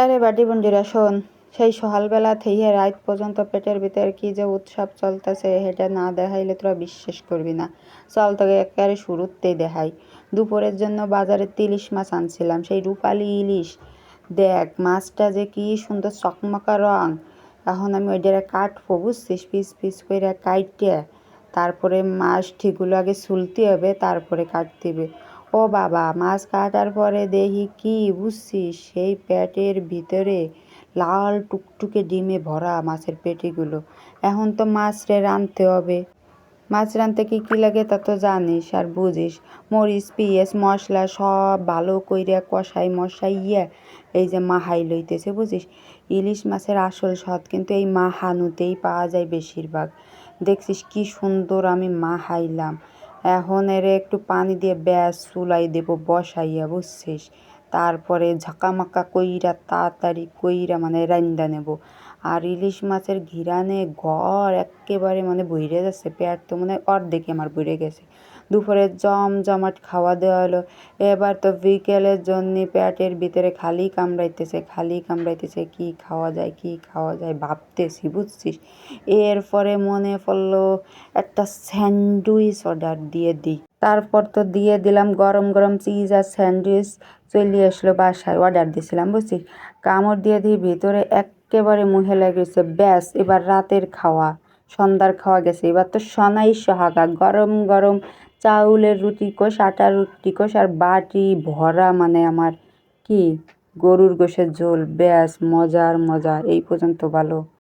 আরে বাটি বন্ধুরা শোন, সেই সকালবেলা থেকে রাত পর্যন্ত পেটের ভিতরে কি যে উৎসব চলতেছে সেটা না দেখাইলে তোরা বিশ্বাস করবি না। চল তোকে একেবারে শুরুতেই দেখাই। দুপুরের জন্য বাজারে ইলিশ মাছ আনছিলাম, সেই রূপালি ইলিশ। দেখ মাছটা যে কি সুন্দর চকমকা রং। এখন আমি ওইটারে কাটবো বুঝছিস, পিস পিস করে কাইটে তারপরে মাছটিগুলো আগে ছুলতে হবে, তারপরে কাটতে হবে। ও বাবা, মাছ কাটার পরে দেখি কি বুঝছিস, সেই পেটের ভিতরে লাল টুকটুকে ডিমে ভরা মাছের পেটিগুলো। এখন তো মাছ রাঁধতে হবে। মাছ রাঁধতে কী কী লাগে তা তো জানিস আর বুঝিস। মরিচ পেঁয়াজ মশলা সব ভালো কইরা মশাইয়া এই যে মাহাই লইতেছে বুঝিস। ইলিশ মাছের আসল স্বাদ কিন্তু এই মাহানুতেই পাওয়া যায় বেশিরভাগ। দেখছিস কি সুন্দর আমি মাহাইলাম। এখন এরে একটু পানি দিয়ে ব্যাস চুলাই দেবো বসাইয়া বুঝছিস। তারপরে ঝাঁকামাকা কইরা তাড়াতাড়ি কইরা রাইন্দা নেব। আর ইলিশ মাছের ঘিরানে ঘর একেবারে বইরে যাচ্ছে, পেট তো অর্ধেকে আমার বইরে গেছে। দুপুরে জমজমাট খাওয়া দাওয়া হলো। এবার তো বিকেলের জন্য পেটের ভিতরে খালি কামড়াইতেছে কি খাওয়া যায় ভাবতেছি বুঝছিস। এরপরে মনে পড়লো একটা স্যান্ডউইচ অর্ডার দিয়ে দিই। তারপর তো দিয়ে দিলাম গরম গরম চিজ আর স্যান্ডউইচ চলে আসলো বাসায়, অর্ডার দিয়েছিলাম বুঝছিস। কামড় দিয়ে দিই ভিতরে একেবারে মুখে লেগেছে। ব্যাস এবার রাতের খাওয়া, সন্ধ্যার খাওয়া গেছে। এবার তো সোনাই সোহাগা, গরম গরম চাউলের রুটি কোষ, আটার রুটি কোষ আর বাটি ভরা আমার কি গরুর গোশের ঝোল। ব্যাস মজার মজা, এই পর্যন্ত ভালো।